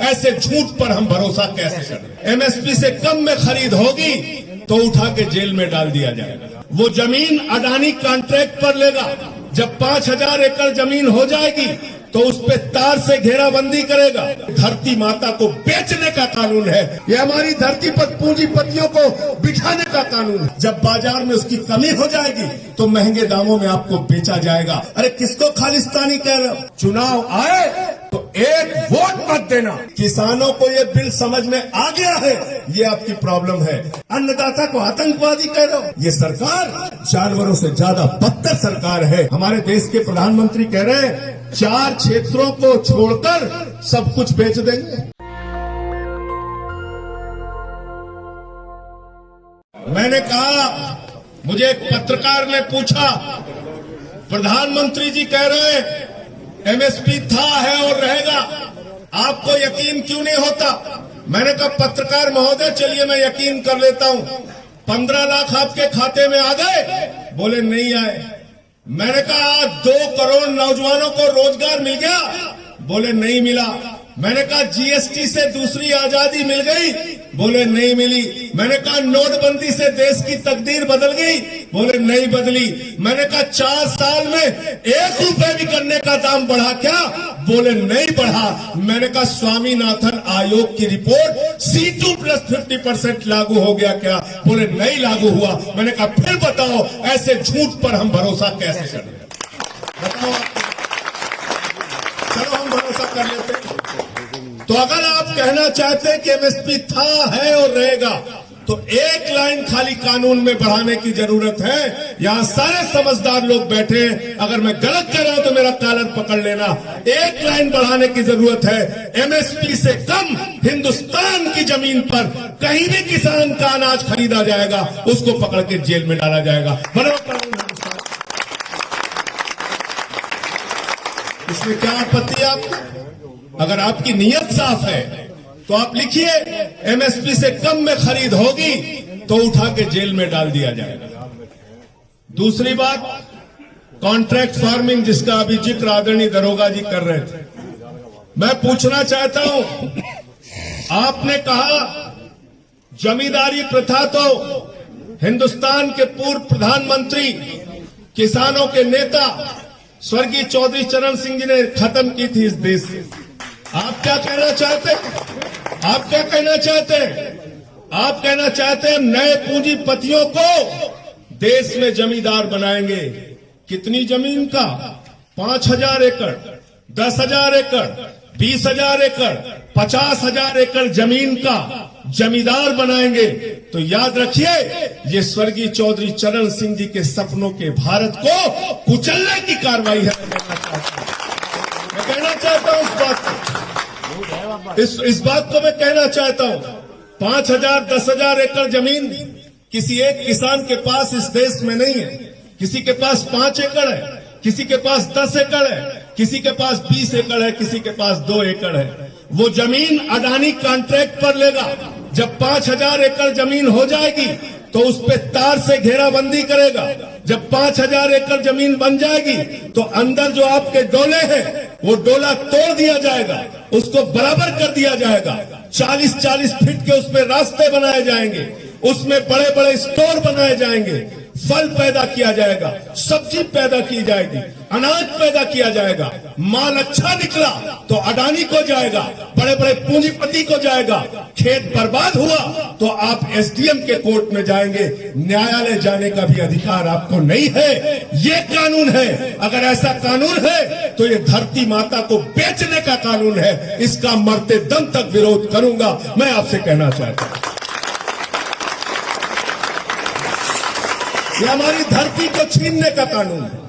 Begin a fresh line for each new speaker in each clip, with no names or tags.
ऐसे झूठ पर हम भरोसा कैसे करें। एमएसपी से कम में खरीद होगी तो उठा के जेल में डाल दिया जाएगा। वो जमीन अडानी कॉन्ट्रैक्ट पर लेगा। जब 5000 एकड़ जमीन हो जाएगी तो उस पे तार से घेराबंदी करेगा। धरती माता को बेचने का कानून है। ये हमारी धरती पर पूंजीपतियों को बिठाने का कानून है। जब बाजार में उसकी कमी हो जाएगी तो महंगे दामों में आपको बेचा जाएगा। अरे किसको खालिस्तानी कह रहे हो? चुनाव आए तो एक वोट मत देना। किसानों को ये बिल समझ में आ गया है, ये आपकी प्रॉब्लम है। अन्नदाता को आतंकवादी कह रहे हो। ये सरकार जानवरों से ज्यादा बदतर सरकार है। हमारे देश के प्रधानमंत्री कह रहे हैं 4 क्षेत्रों को छोड़कर सब कुछ बेच देंगे। मैंने कहा, मुझे एक पत्रकार ने पूछा, प्रधानमंत्री जी कह रहे हैं एमएसपी था, है और रहेगा, आपको यकीन क्यों नहीं होता? मैंने कहा पत्रकार महोदय चलिए मैं यकीन कर लेता हूं, 15 लाख आपके खाते में आ गए? बोले नहीं आए। मैंने कहा 2 करोड़ नौजवानों को रोजगार मिल गया? बोले नहीं मिला। मैंने कहा जीएसटी से दूसरी आजादी मिल गई? बोले नहीं मिली। मैंने कहा नोटबंदी से देश की तकदीर बदल गई? बोले नहीं बदली। मैंने कहा 4 साल में 1 रुपए भी गन्ने का दाम बढ़ा क्या? बोले नहीं बढ़ा। मैंने कहा स्वामीनाथन आयोग की रिपोर्ट C2 + 50% लागू हो गया क्या? बोले नहीं लागू हुआ। मैंने कहा फिर बताओ ऐसे झूठ पर हम भरोसा कैसे करें? बताओ। चलो हम भरोसा कर लेते। तो अगर आप कहना चाहते हैं कि एमएसपी था, है और रहेगा, तो एक लाइन खाली कानून में बढ़ाने की जरूरत है। यहां सारे समझदार लोग बैठे हैं, अगर मैं गलत कह रहा हूं तो मेरा कॉलर पकड़ लेना। एक लाइन बढ़ाने की जरूरत है। एमएसपी से कम हिंदुस्तान की जमीन पर कहीं भी किसान का अनाज खरीदा जाएगा, उसको पकड़ के जेल में डाला जाएगा। बनाओ कानून हिंदुस्तान। इसमें क्या आपत्ति है आपको? अगर आपकी नीयत साफ है तो आप लिखिए एमएसपी से कम में खरीद होगी तो उठा के जेल में डाल दिया जाएगा। दूसरी बात, कॉन्ट्रैक्ट फार्मिंग जिसका अभी जिक्र आदरणीय दरोगा जी कर रहे थे, मैं पूछना चाहता हूं, आपने कहा जमींदारी प्रथा तो हिंदुस्तान के पूर्व प्रधानमंत्री, किसानों के नेता स्वर्गीय चौधरी चरण सिंह जी ने खत्म की थी इस देश से। आप क्या कहना चाहते हैं? आप क्या कहना चाहते हैं? आप कहना चाहते हैं नए पूंजीपतियों को देश में जमींदार बनाएंगे। कितनी जमीन का? 5000 एकड़, 10,000 एकड़, 20,000 एकड़, 50,000 एकड़ जमीन का जमींदार बनाएंगे। तो याद रखिए, ये स्वर्गीय चौधरी चरण सिंह जी के सपनों के भारत को कुचलने की कार्रवाई है। मैं कहना चाहता हूं इस बात को, इस बात को मैं कहना चाहता हूं। 5,000, 10,000 एकड़ जमीन किसी एक किसान के पास इस देश में नहीं है। किसी के पास 5 एकड़ है, किसी के पास 10 एकड़ है, किसी के पास 20 एकड़ है, किसी के पास 2 एकड़ है। वो जमीन अडानी कॉन्ट्रैक्ट पर लेगा। जब 5000 एकड़ जमीन हो जाएगी तो उस पे तार से घेराबंदी करेगा। जब 5000 एकड़ जमीन बन जाएगी तो अंदर जो आपके डोले हैं वो डोला तोड़ दिया जाएगा, उसको बराबर कर दिया जाएगा। 40-40 फीट के उसमें रास्ते बनाए जाएंगे, उसमें बड़े बड़े स्टोर बनाए जाएंगे, फल पैदा किया जाएगा, सब्जी पैदा की जाएगी, अनाज पैदा किया जाएगा। माल अच्छा निकला तो अडानी को जाएगा, बड़े बड़े पूंजीपति को जाएगा। खेत बर्बाद हुआ तो आप एसडीएम के कोर्ट में जाएंगे। न्यायालय जाने का भी अधिकार आपको नहीं है। ये कानून है। अगर ऐसा कानून है तो ये धरती माता को बेचने का कानून है। इसका मरते दम तक विरोध करूंगा। मैं आपसे कहना चाहता हूं, ये हमारी धरती को छीनने का कानून है।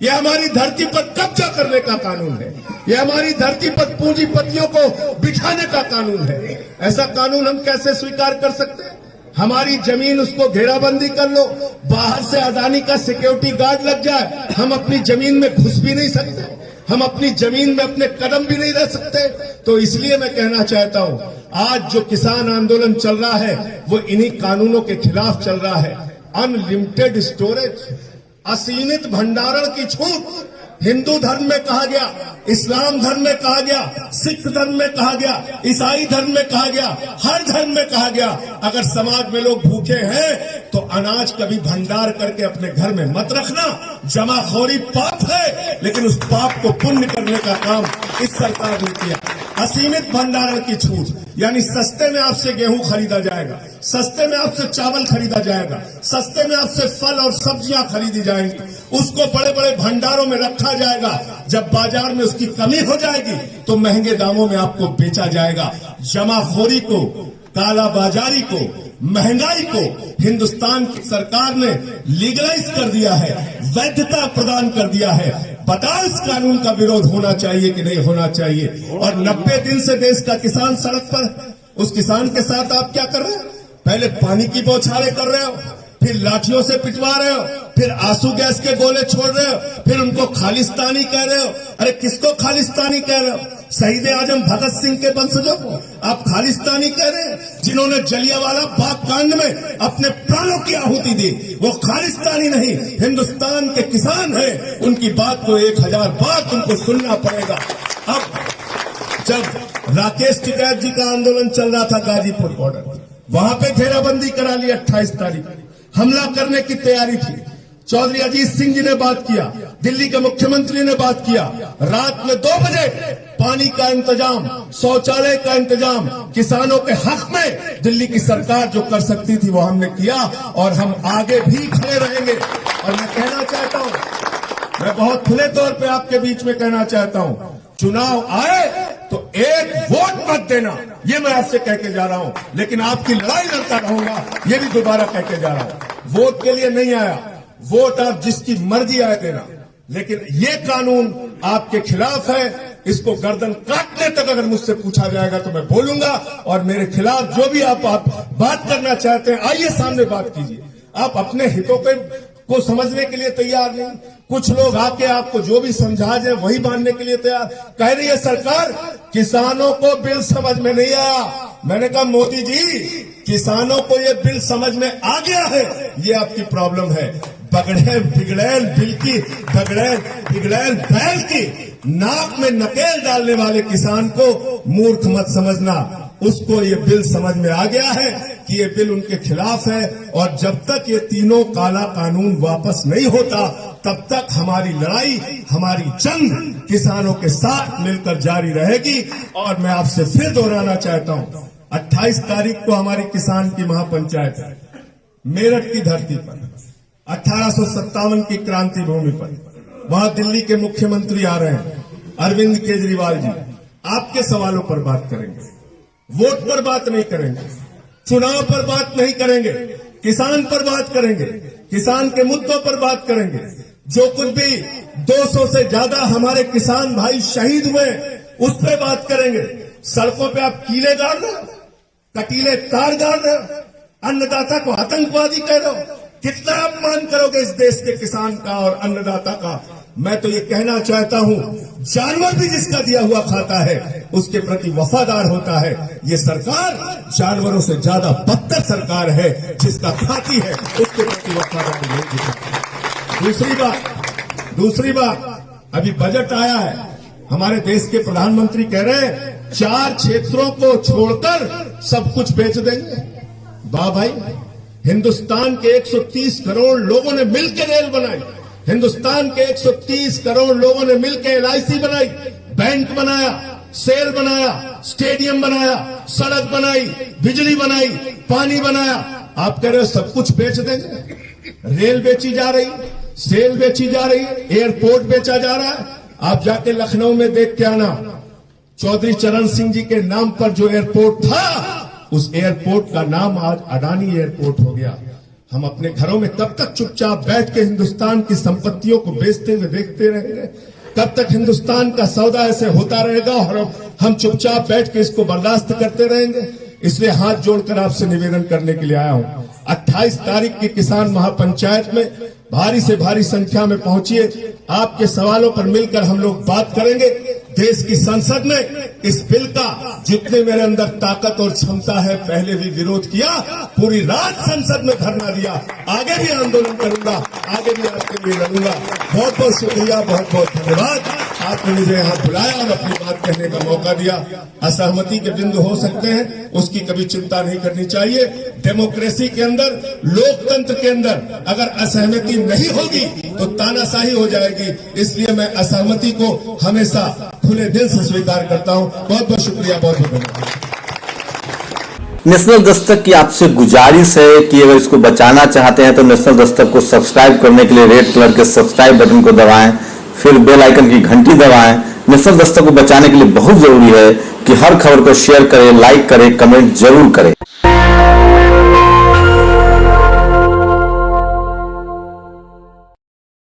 ये हमारी धरती पर कब्जा करने का कानून है। ये हमारी धरती पर पूंजीपतियों को बिठाने का कानून है। ऐसा कानून हम कैसे स्वीकार कर सकते हैं? हमारी जमीन, उसको घेराबंदी कर लो, बाहर से अडानी का सिक्योरिटी गार्ड लग जाए, हम अपनी जमीन में घुस भी नहीं सकते, हम अपनी जमीन में अपने कदम भी नहीं रख सकते। तो इसलिए मैं कहना चाहता हूं, आज जो किसान आंदोलन चल रहा है वो इन्हीं कानूनों के खिलाफ चल रहा है। अनलिमिटेड स्टोरेज, असीमित भंडारण की छूट, हिंदू धर्म में कहा गया, इस्लाम धर्म में कहा गया, सिख धर्म में कहा गया, ईसाई धर्म में कहा गया, हर धर्म में कहा गया, अगर समाज में लोग भूखे हैं तो अनाज कभी भंडार करके अपने घर में मत रखना। जमाखोरी पाप है, लेकिन उस पाप को पुण्य करने का काम इस सरकार ने किया। असीमित भंडारण की छूट, यानी सस्ते में आपसे गेहूं खरीदा जाएगा, सस्ते में आपसे चावल खरीदा जाएगा, सस्ते में आपसे फल और सब्जियां खरीदी जाएंगी, उसको बड़े बड़े भंडारों में रखा जाएगा। जब बाजार में उसकी कमी हो जाएगी तो महंगे दामों में आपको बेचा जाएगा। जमाखोरी को, कालाबाजारी को, महंगाई को हिंदुस्तान की सरकार ने लीगलाइज कर दिया है, वैधता प्रदान कर दिया है। बताओ इस कानून का विरोध होना चाहिए कि नहीं होना चाहिए? और 90 दिन से देश का किसान सड़क पर, उस किसान के साथ आप क्या कर रहे हो? पहले पानी की बौछारें कर रहे हो, फिर लाठियों से पिटवा रहे हो, फिर आंसू गैस के गोले छोड़ रहे हो, फिर उनको खालिस्तानी कह रहे हो। अरे किसको खालिस्तानी कह रहे हो? शहीद आजम भगत सिंह के वंशजों को आप खालिस्तानी कह रहे हैं, जिन्होंने जलियांवाला बाग कांड में अपने प्राणों की आहुति दी। वो खालिस्तानी नहीं, हिंदुस्तान के किसान हैं। उनकी बात को 1000 बार तुमको सुनना पड़ेगा। अब जब राकेश टिकैत जी का आंदोलन चल रहा था गाजीपुर बॉर्डर, वहां पे घेराबंदी करा ली। 28 तारीख हमला करने की तैयारी थी। चौधरी अजीत सिंह जी ने बात किया, दिल्ली के मुख्यमंत्री ने बात किया। रात में 2 बजे पानी का इंतजाम, शौचालय का इंतजाम किसानों के हक में दिल्ली की सरकार जो कर सकती थी वो हमने किया, और हम आगे भी खड़े रहेंगे। और मैं कहना चाहता हूं, मैं बहुत खुले तौर पे आपके बीच में कहना चाहता हूं, चुनाव आए तो 1 वोट मत देना, ये मैं आपसे कह के जा रहा हूं। लेकिन आपकी लड़ाई लड़ता रहूंगा, ये भी दोबारा कह के जा रहा हूं। वोट के लिए नहीं आया, वोट आप जिसकी मर्जी आए देना, लेकिन ये कानून आपके खिलाफ है। इसको गर्दन काटने तक अगर मुझसे पूछा जाएगा तो मैं बोलूंगा, और मेरे खिलाफ जो भी आप बात करना चाहते हैं, आइए सामने बात कीजिए। आप अपने हितों को समझने के लिए तैयार नहीं। कुछ लोग आके आपको जो भी समझा जाए वही मानने के लिए तैयार। कह रही है सरकार किसानों को बिल समझ में नहीं आया। मैंने कहा मोदी जी, किसानों को ये बिल समझ में आ गया है, ये आपकी प्रॉब्लम है। बगड़ैल बिगड़ैल बिल की, बगड़ैल बिगड़ैल बैल की नाक में नकेल डालने वाले किसान को मूर्ख मत समझना। उसको ये बिल समझ में आ गया है कि ये बिल उनके खिलाफ है, और जब तक ये तीनों काला कानून वापस नहीं होता तब तक हमारी लड़ाई, हमारी जंग किसानों के साथ मिलकर जारी रहेगी। और मैं आपसे फिर दोहराना चाहता हूं, 28 तारीख को हमारी किसान की महापंचायत है मेरठ की धरती पर, 1857 की क्रांति भूमि पर। वहां दिल्ली के मुख्यमंत्री आ रहे हैं, अरविंद केजरीवाल जी। आपके सवालों पर बात करेंगे, वोट पर बात नहीं करेंगे, चुनाव पर बात नहीं करेंगे, किसान पर बात करेंगे, किसान के मुद्दों पर बात करेंगे। जो कुछ भी 200 से ज्यादा हमारे किसान भाई शहीद हुए उस पर बात करेंगे। सड़कों पे आप कीले गाड़ रहे हो, कटीले तार गाड़ रहे हो, अन्नदाता को आतंकवादी कह रहे हो। कितना अपमान करोगे इस देश के किसान का और अन्नदाता का? मैं तो ये कहना चाहता हूं, जानवर भी जिसका दिया हुआ खाता है उसके प्रति वफादार होता है। ये सरकार जानवरों से ज्यादा बदतर सरकार है, जिसका खाती है उसके प्रति वफादार नहीं दिखाती। दूसरी बात, अभी बजट आया है, हमारे देश के प्रधानमंत्री कह रहे हैं 4 क्षेत्रों को छोड़कर सब कुछ बेच देंगे। वाह भाई, हिंदुस्तान के 130 करोड़ लोगों ने मिलकर रेल बनाई, हिंदुस्तान के 130 करोड़ लोगों ने मिलकर LIC बनाई, बैंक बनाया, सेल बनाया, स्टेडियम बनाया, सड़क बनाई, बिजली बनाई, पानी बनाया। आप कह रहे हो सब कुछ बेच देंगे? रेल बेची जा रही, सेल बेची जा रही, एयरपोर्ट बेचा जा रहा है। आप जाके लखनऊ में देख के आना, चौधरी चरण सिंह जी के नाम पर जो एयरपोर्ट था, उस एयरपोर्ट का नाम आज अडानी एयरपोर्ट हो गया। हम अपने घरों में कब तक चुपचाप बैठ के हिंदुस्तान की संपत्तियों को बेचते हुए देखते रहेंगे? कब तक हिंदुस्तान का सौदा ऐसे होता रहेगा और हम चुपचाप बैठ के इसको बर्दाश्त करते रहेंगे? इसलिए हाथ जोड़कर आपसे निवेदन करने के लिए आया हूं। 28 तारीख की किसान महापंचायत में भारी से भारी संख्या में पहुंचिए। आपके सवालों पर मिलकर हम लोग बात करेंगे। देश की संसद में इस बिल का जितने मेरे अंदर ताकत और क्षमता है पहले भी विरोध किया, पूरी रात संसद में धरना दिया, आगे भी आंदोलन करूंगा, आगे भी आपके लिए लड़ूंगा। बहुत बहुत शुक्रिया, बहुत बहुत धन्यवाद। आपने मुझे यहाँ बुलाया और अपनी बात कहने का मौका दिया। असहमति के बिंदु हो सकते हैं, उसकी कभी चिंता नहीं करनी चाहिए। डेमोक्रेसी के अंदर, लोकतंत्र के अंदर अगर असहमति नहीं होगी तो तानाशाही हो जाएगी। इसलिए मैं असहमति को हमेशा खुले दिल से स्वीकार करता हूं। बहुत बहुत शुक्रिया, बहुत बहुत धन्यवाद।
नेशनल दस्तक की आपसे गुजारिश है कि अगर इसको बचाना चाहते हैं तो नेशनल दस्तक को सब्सक्राइब करने के लिए रेड कलर के सब्सक्राइब बटन को दबाएं, फिर बेल आइकन की घंटी दबाएं। नेशनल दस्तक को बचाने के लिए बहुत जरूरी है कि हर खबर को शेयर करें, लाइक करें, कमेंट जरूर करें।